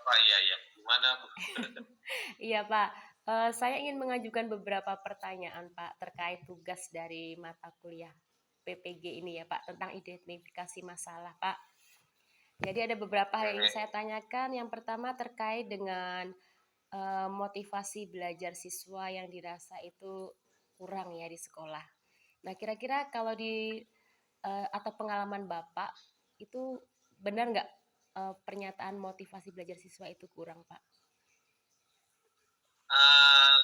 Pak. Iya, iya. Gimana Bu? Iya, Pak. Saya ingin mengajukan beberapa pertanyaan, Pak, terkait tugas dari mata kuliah PPG ini ya, Pak, tentang identifikasi masalah, Pak. Jadi ada beberapa hal yang ingin saya Oke. tanyakan. Yang pertama terkait dengan motivasi belajar siswa yang dirasa itu kurang ya di sekolah. Nah, kira-kira kalau di atau pengalaman Bapak itu benar nggak pernyataan motivasi belajar siswa itu kurang, Pak? Ah,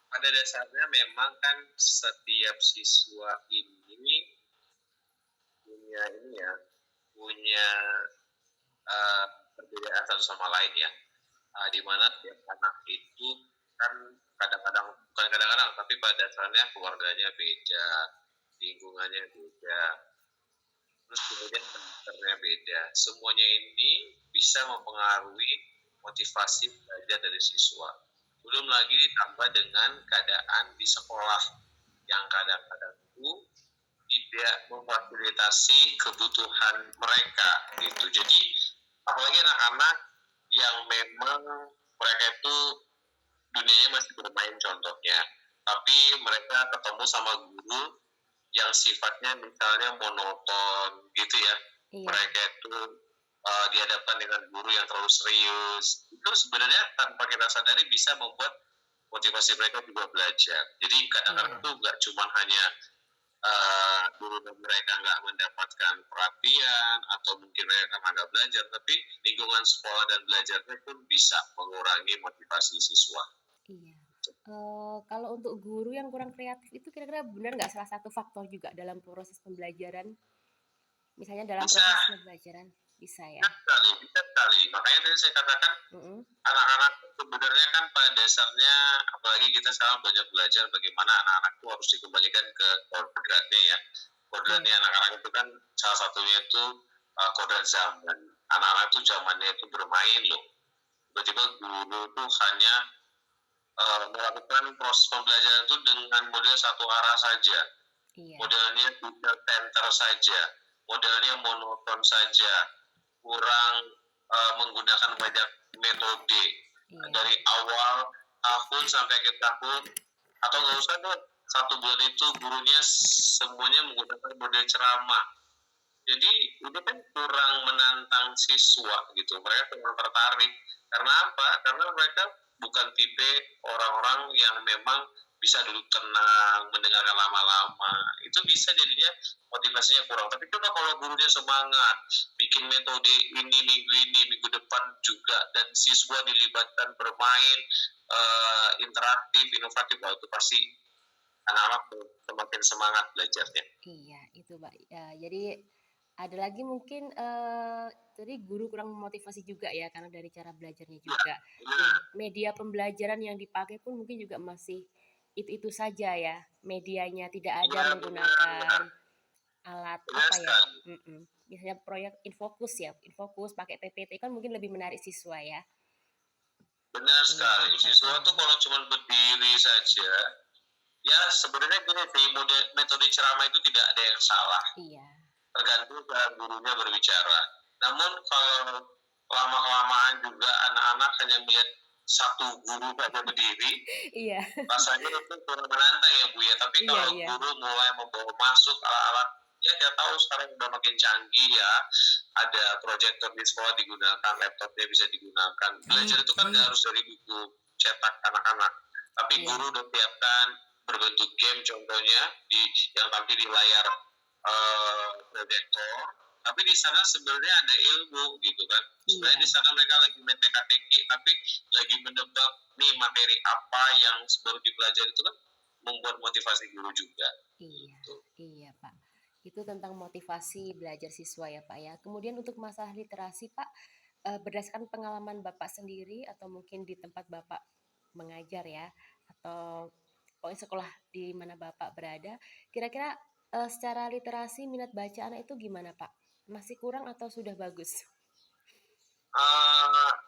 pada dasarnya memang kan setiap siswa ini punya ini ya, punya uh, perbedaan satu sama lain ya. Di mana tiap anak itu kan kadang-kadang, bukan kadang-kadang, tapi pada dasarnya keluarganya beda, lingkungannya beda, terus kemudian karakternya beda. Semuanya ini bisa mempengaruhi motivasi belajar dari siswa. Belum lagi ditambah dengan keadaan di sekolah yang kadang-kadang itu tidak memfasilitasi kebutuhan mereka gitu. Jadi apalagi anak-anak yang memang mereka itu dunianya masih bermain contohnya, tapi mereka ketemu sama guru yang sifatnya misalnya monoton gitu ya, Iya, mereka itu dihadapkan dengan guru yang terlalu serius, itu sebenarnya tanpa kita sadari bisa membuat motivasi mereka juga belajar. Jadi kadang-kadang iya. tuh nggak cuma hanya guru mereka nggak mendapatkan perhatian atau mungkin mereka nggak belajar, tapi lingkungan sekolah dan belajarnya pun bisa mengurangi motivasi siswa. Iya. Kalau untuk guru yang kurang kreatif itu kira-kira benar nggak salah satu faktor juga dalam proses pembelajaran? Misalnya dalam Bisa, proses pembelajaran bisa ya? bisa sekali, bisa sekali. Makanya tadi saya katakan Mm-mm. anak-anak sebenarnya kan pada dasarnya, apalagi kita sekarang banyak belajar bagaimana anak-anak itu harus dikembalikan ke kodratnya ya. Iya, Kodratnya anak-anak itu kan salah satunya itu kodrat zaman. Anak-anak itu zamannya itu bermain loh. Tiba-tiba guru itu hanya melakukan proses pembelajaran itu dengan model satu arah saja. iya, Modelnya tidak center saja. Modelnya monoton saja. Kurang menggunakan banyak metode iya, dari awal tahun sampai akhir tahun, atau nggak usah deh, satu bulan itu gurunya semuanya menggunakan model ceramah. Jadi itu kan kurang menantang siswa gitu, mereka kurang tertarik. Karena apa? Karena mereka bukan tipe orang-orang yang memang bisa duduk tenang, mendengarkan lama-lama. Itu bisa jadinya motivasinya kurang. Tapi coba kalau gurunya semangat, bikin metode ini, minggu depan juga, dan siswa dilibatkan bermain, interaktif, inovatif, itu pasti anak-anak semakin semangat belajarnya. iya, itu Mbak. Ya, jadi ada lagi mungkin tadi guru kurang memotivasi juga ya karena dari cara belajarnya Ya, juga. ya, Nah, media pembelajaran yang dipakai pun mungkin juga masih itu saja ya. Medianya tidak ada ya, benar, menggunakan benar, alat benar apa ya? sekali. Misalnya proyek Infokus ya, Infokus pakai PPT kan mungkin lebih menarik siswa ya. Benar Iya, sekali. Siswa tuh kalau cuma berdiri saja, ya sebenarnya gini sih, metode ceramah itu tidak ada yang salah. iya, Tergantung cara gurunya berbicara. Namun kalau lama-kelamaan juga anak-anak hanya melihat satu guru saja berdiri, iya, rasanya itu kurang menantang ya Bu ya. Tapi iya, kalau iya, guru mulai membawa masuk alat-alat, ya kita tahu sekarang udah makin canggih ya, ada proyektor di sekolah digunakan, laptopnya bisa digunakan. Belajar itu kan nggak harus dari buku cetak anak-anak, tapi iya, guru udah siapkan berbentuk game contohnya yang tampil di layar proyektor, tapi di sana sebenarnya ada ilmu gitu kan. Sebenarnya di iya, sana mereka lagi main teka-teki, tapi lagi menebak nih materi apa yang baru dipelajari, itu kan membuat motivasi guru juga. iya, Gitu. iya, Pak. Itu tentang motivasi belajar siswa ya, Pak ya. Kemudian untuk masalah literasi, Pak, berdasarkan pengalaman Bapak sendiri atau mungkin di tempat Bapak mengajar ya, atau pokoknya sekolah di mana Bapak berada, kira-kira secara literasi minat baca anak itu gimana, Pak? Masih kurang atau sudah bagus?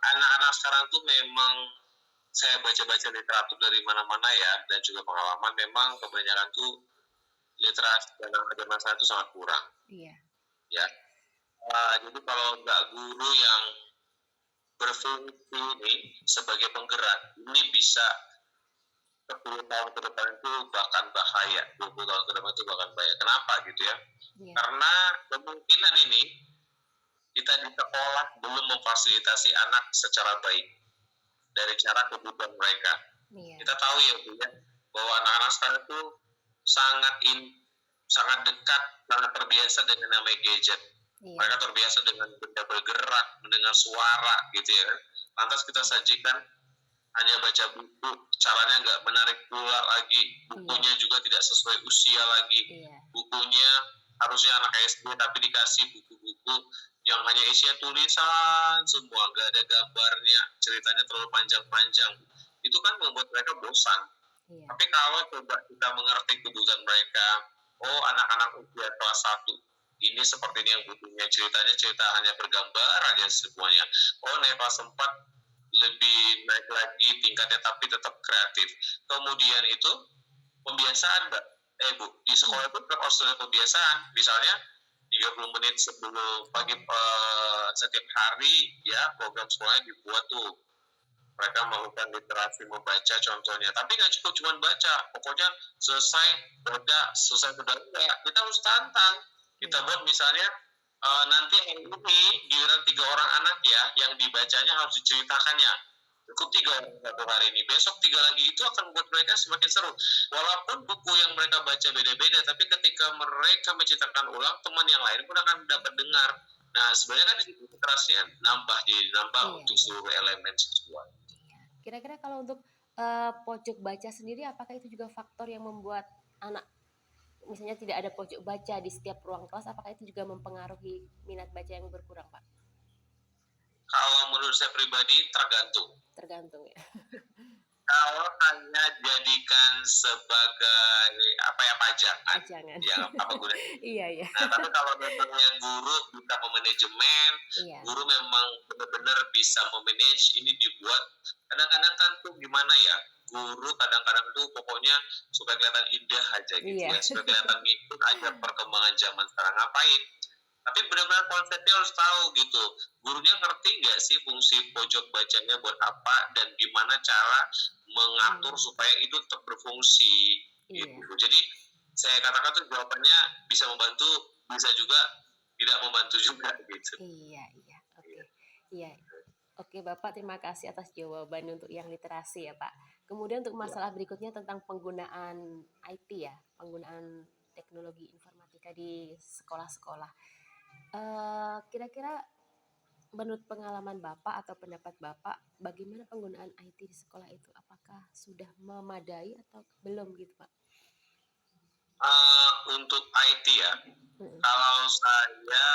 Anak-anak sekarang tuh memang, saya baca-baca literatur dari mana-mana ya, dan juga pengalaman, memang kebanyakan tuh literasi dalam zaman saya itu sangat kurang. Iya, Ya, jadi kalau nggak guru yang berfungsi ini sebagai penggerak. Ini bisa 10 tahun ke depan itu bahkan bahaya, 20 tahun ke depan itu bahkan bahaya. Kenapa gitu ya? Iya. Karena kemungkinan ini kita di sekolah belum memfasilitasi anak secara baik dari cara kebutuhan mereka. Iya. Kita tahu ya Bu ya, bahwa anak-anak sekarang itu sangat dekat, sangat terbiasa dengan namanya gadget. Iya. Mereka terbiasa dengan benda bergerak, mendengar suara gitu ya. Lantas kita sajikan hanya baca buku, caranya nggak menarik pula lagi, bukunya juga tidak sesuai usia lagi. Bukunya harusnya anak SD tapi dikasih buku-buku yang hanya isinya tulisan semua, nggak ada gambarnya, ceritanya terlalu panjang-panjang. Itu kan membuat mereka bosan. Tapi kalau coba kita mengerti kebutuhan mereka, oh anak-anak usia kelas 1 ini seperti ini yang butuhnya, ceritanya cerita hanya bergambar aja semuanya. Oh naik kelas 4 lebih naik lagi tingkatnya tapi tetap kreatif. Kemudian itu pembiasaan Mbak. Bu, di sekolah itu harus ada pembiasaan. Misalnya 30 menit sebelum pagi setiap hari ya program sekolahnya dibuat tuh. Mereka melakukan literasi membaca contohnya. Tapi nggak cukup cuma baca. Pokoknya selesai berda, kita harus tantang. Kita buat misalnya nanti hari ini giliran 3 orang anak ya yang dibacanya harus diceritakannya. Cukup 3 orang satu hari ini, besok 3 lagi, itu akan membuat mereka semakin seru. Walaupun buku yang mereka baca beda-beda, tapi ketika mereka menceritakan ulang, teman yang lain pun akan dapat dengar. Nah sebenarnya kan di situ literasinya nambah untuk seluruh elemen siswa. Kira-kira kalau untuk pojok baca sendiri, apakah itu juga faktor yang membuat anak misalnya tidak ada pojok baca di setiap ruang kelas, apakah itu juga mempengaruhi minat baca yang berkurang, Pak? Kalau menurut saya pribadi Tergantung ya. Kalau hanya jadikan sebagai pajangan, ya apa gunanya? Iya. Nah, tapi kalau memangnya guru bisa memanajemen, guru memang benar-benar bisa memanage, ini dibuat. Kadang-kadang kan tuh gimana ya, guru kadang-kadang tuh pokoknya supaya kelihatan indah aja gitu ya, supaya kelihatan ngikut aja perkembangan zaman sekarang. Ngapain? Tapi benar-benar konsepnya harus tahu gitu. Gurunya ngerti nggak sih fungsi pojok bacanya buat apa dan gimana cara mengatur supaya itu tetap berfungsi gitu. Jadi saya katakan tuh jawabannya bisa membantu, bisa juga tidak membantu juga gitu. Iya. Oke Bapak, terima kasih atas jawaban untuk yang literasi ya Pak. Kemudian untuk masalah berikutnya tentang penggunaan IT ya, penggunaan teknologi informatika di sekolah-sekolah. Kira-kira menurut pengalaman Bapak atau pendapat Bapak, bagaimana penggunaan IT di sekolah itu? Apakah sudah memadai atau belum gitu Pak? Untuk IT ya, kalau saya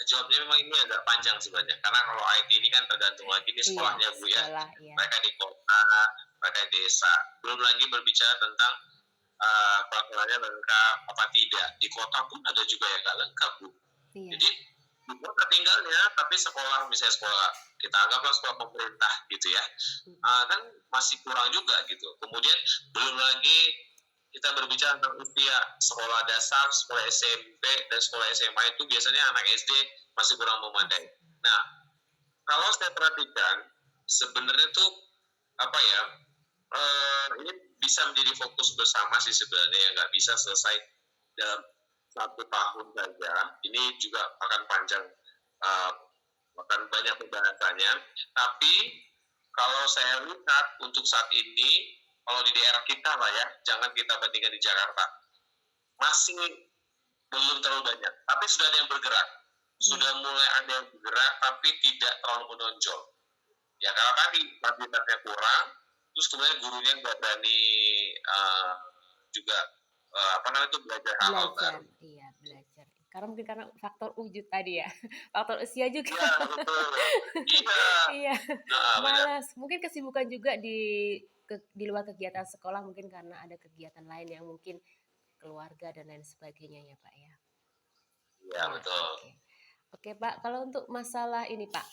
jawabnya memang ini agak panjang sebenarnya, karena kalau IT ini kan tergantung lagi di sekolahnya Bu ya. Mereka di kota, mereka di desa. Belum lagi berbicara tentang peraturannya lengkap apa tidak. Di kota pun ada juga yang nggak lengkap Bu. Jadi di kota tinggalnya, tapi sekolah misalnya sekolah kita anggaplah sekolah pemerintah gitu ya, kan masih kurang juga gitu. Kemudian belum lagi kita berbicara tentang usia sekolah dasar, sekolah SMP, dan sekolah SMA itu biasanya anak SD masih kurang memadai. Nah, kalau saya perhatikan, sebenarnya tuh ini bisa menjadi fokus bersama sih sebenarnya, yang nggak bisa selesai dalam 1 tahun saja. Ini juga akan panjang, akan banyak pembahasannya. Tapi kalau saya lihat untuk saat ini, kalau di daerah kita lah ya, jangan kita bandingkan di Jakarta, masih belum terlalu banyak, tapi sudah ada yang bergerak, sudah mulai ada yang bergerak, tapi tidak terlalu menonjol. Ya karena tadi fasilitasnya kurang, terus kemudian gurunya nggak berani juga belajar hal baru. Iya, belajar. Karena mungkin karena faktor wujud tadi ya, faktor usia juga. Iya, betul. Iya. Malas. Mungkin kesibukan juga di luar kegiatan sekolah, mungkin karena ada kegiatan lain yang mungkin keluarga dan lain sebagainya ya Pak ya. Iya, betul. Oke Pak, kalau untuk masalah ini Pak,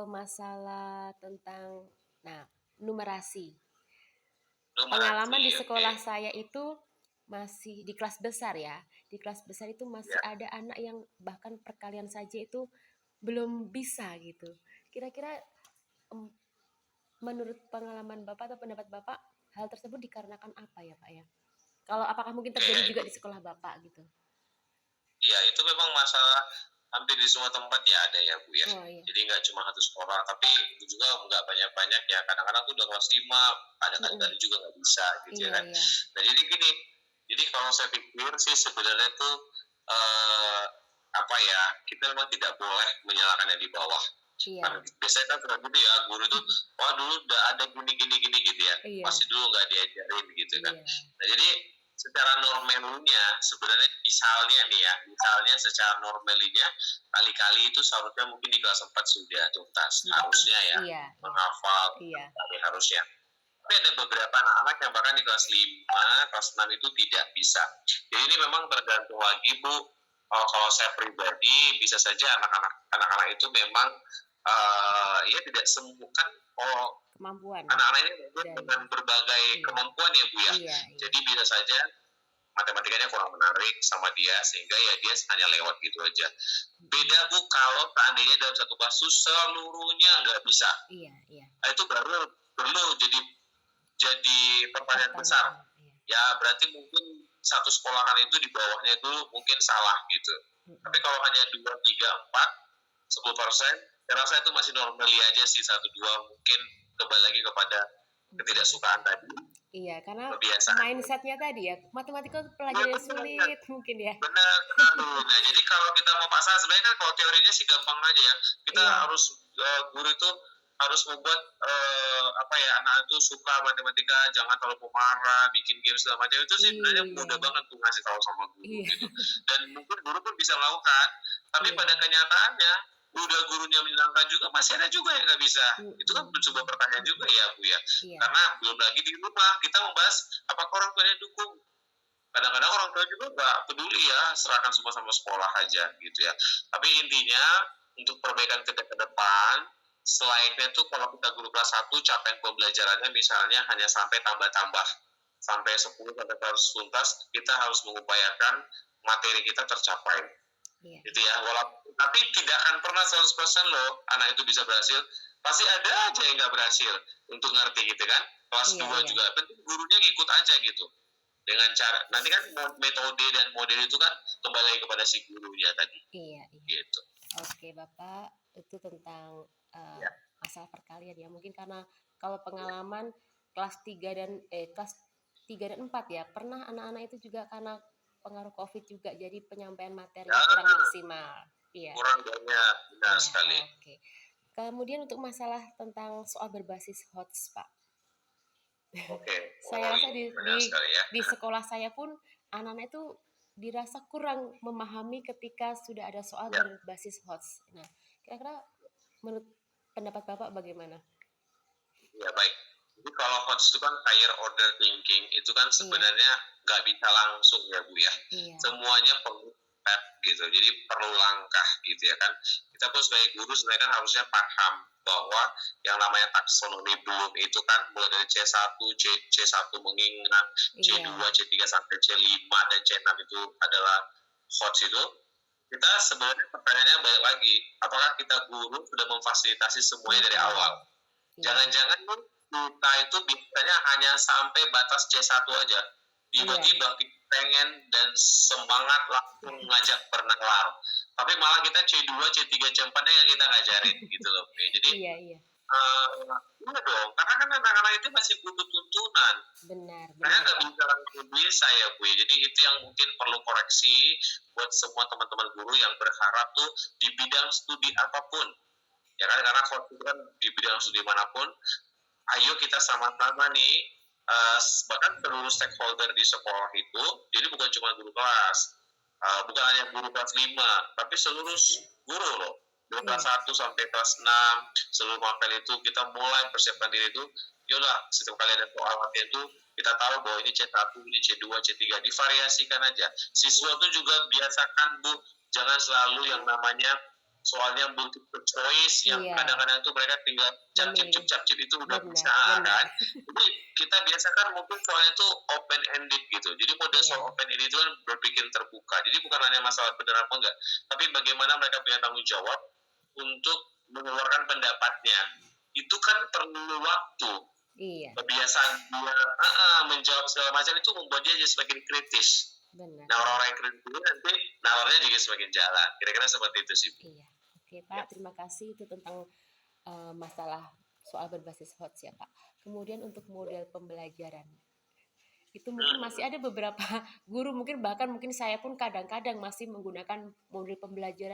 masalah tentang numerasi. Pengalaman di sekolah saya itu masih di kelas besar ya. Di kelas besar itu masih ada anak yang bahkan perkalian saja itu belum bisa gitu. Kira-kira em, menurut pengalaman Bapak atau pendapat Bapak, hal tersebut dikarenakan apa ya Pak ya? Kalau apakah mungkin Oke, terjadi juga di sekolah Bapak gitu? iya itu memang masalah hampir di semua tempat ya ada ya Bu ya. Oh iya. Jadi nggak cuma satu sekolah, tapi juga nggak banyak-banyak ya. Kadang-kadang tuh udah kelas 5, ada Mm-mm. kali juga nggak bisa gitu ya Iya kan. iya Nah jadi gini, jadi kalau saya pikir sih sebenarnya tuh eh, apa ya, kita memang tidak boleh menyalahkan yang di bawah. Kan iya biasanya kan suka gitu ya, guru tuh, wah dulu udah ada gini gitu ya, iya pasti dulu nggak diajarin gitu kan. iya Nah jadi secara normalnya sebenarnya misalnya secara normalnya kali-kali itu seharusnya mungkin di kelas 4 sudah tuntas, sudah harusnya tuntas. ya, Iya menghafal, iya tapi harusnya. Tapi ada beberapa anak-anak yang bahkan di kelas 5, kelas 6 itu tidak bisa. Jadi ini memang tergantung lagi Bu. Kalau saya pribadi bisa saja anak-anak itu memang ya tidak sembuh kan. Oh, kemampuan anak-anak ini dan dengan berbagai iya kemampuan ya Bu ya. iya iya Jadi bisa saja matematikanya kurang menarik sama dia sehingga ya dia hanya lewat gitu aja. Beda Bu kalau seandainya dalam satu kasus seluruhnya nggak bisa. iya iya Nah, itu baru perlu jadi pertanyaan besar. pertanyaan iya. Ya berarti mungkin satu sekolahan itu di bawahnya itu mungkin salah gitu. Tapi Mm-mm. kalau hanya 2, 3, 4, 10%, saya rasa itu masih normally aja sih, 1, 2 mungkin kembali lagi kepada ketidaksukaan tadi, Iya, karena kebiasaan. mindsetnya tadi ya, matematika Ya pelajaran benar, sulit mungkin ya. benar sekali. Nah jadi kalau kita mau paksa sebenarnya kan kalau teorinya sih gampang aja ya. Kita Iya, harus guru itu harus membuat apa ya, anak itu suka matematika, jangan terlalu pemarah, bikin game segala macam itu sih sebenarnya iya, mudah banget tuh ngasih tahu sama guru iya, gitu. Dan mungkin guru pun bisa melakukan, tapi iya, pada kenyataannya udah gurunya menyenangkan juga masih ada juga yang nggak bisa. Itu kan mm-mm, sebuah pertanyaan juga ya Bu ya. iya, Karena belum lagi di rumah kita membahas apakah orang tuanya dukung. Kadang-kadang orang tua juga nggak peduli ya, serahkan semua sama sekolah aja gitu ya. Tapi intinya untuk perbaikan ke depan, selainnya tuh kalau kita guru kelas 1 capaian pembelajarannya misalnya hanya sampai tambah-tambah sampai 10 sampai 100 tuntas, kita harus mengupayakan materi kita tercapai iya, gitu ya. Walaupun tapi tidak akan pernah 100% loh anak itu bisa berhasil, pasti ada aja yang nggak berhasil untuk ngerti gitu kan. Kelas iya, 2 iya, juga penting gurunya ngikut aja gitu dengan cara nanti kan metode dan model itu kan kembali kepada si gurunya tadi iya, iya. gitu Oke, Bapak, itu tentang eh, ya. masalah perkalian ya. Mungkin karena kalau pengalaman kelas 3 dan 4 ya, pernah anak-anak itu juga karena pengaruh COVID juga, jadi penyampaian Ya materinya kurang maksimal. Iya, kurang banyak benar iya, sekali. oke. Kemudian untuk masalah tentang soal berbasis HOTS, Pak. Oke. Saya rasa Benar sekali ya. di sekolah saya pun anak-anak itu dirasa kurang memahami ketika sudah ada soal Ya, berbasis HOTS. Nah, kira-kira menurut pendapat Bapak bagaimana? ya baik. Jadi kalau coach itu kan higher order thinking itu kan Iya, sebenarnya nggak bisa langsung ya Bu ya. iya, Semuanya perlu step gitu. Jadi perlu langkah gitu ya kan. Kita pun sebagai guru sebenarnya kan harusnya paham bahwa yang namanya taksonomi belum itu kan mulai dari C1, C1 mengingat, iya, C2, C3 sampai C5 dan C6 itu adalah HOTS itu. Kita sebenarnya pertanyaannya balik lagi, apakah kita guru sudah memfasilitasi semuanya dari mm-mm, awal? iya, Jangan-jangan kita itu biasanya hanya sampai batas C1 aja. iya, Tiba-tiba kita pengen dan semangat langsung ngajak bernalar. Tapi malah kita C2, C3, C4-nya yang kita ngajarin gitu loh. Jadi iya, iya, iya dong, karena kan anak-anak itu masih butuh tuntunan. benar, Saya benar nggak Pak. bisa langsung bisa ya Bu. Jadi itu yang mungkin perlu koreksi buat semua teman-teman guru yang berharap tuh di bidang studi apapun. Ya kan, karena kalau itu kan di bidang studi manapun, ayo kita sama-sama nih, bahkan seluruh stakeholder di sekolah itu, jadi bukan cuma guru kelas, bukan hanya guru kelas 5, tapi seluruh guru loh. Dari kelas Iya, 1 sampai kelas 6, seluruh mapel itu kita mulai persiapkan diri itu, yaudah setiap kali ada soal latihan itu, kita tahu bahwa ini C1, ini C2, C3, divariasikan aja. Siswa itu juga biasakan Bu, jangan selalu yang namanya soalnya multiple choice yang iya, kadang-kadang tuh mereka tinggal memilih, capcip itu udah benar, bisa benar, kan. Jadi kita biasakan mungkin soalnya itu open ended gitu. Jadi model iya, soal open ended itu kan berpikir terbuka. Jadi bukan hanya masalah benar apa enggak, tapi bagaimana mereka punya tanggung jawab untuk mengeluarkan pendapatnya. Itu kan perlu waktu. Iya, Kebiasaan dia menjawab segala macam itu membuat dia jadi semakin kritis. benar. Nah, orang-orang yang kritis ini nanti nawarnya juga semakin jalan. Kira-kira seperti itu sih. Iya. Oke, Ya. Pak, terima kasih itu tentang masalah soal berbasis HOTS ya, Pak. Kemudian untuk model pembelajaran. Itu mungkin masih ada beberapa guru, mungkin bahkan mungkin saya pun kadang-kadang masih menggunakan model pembelajaran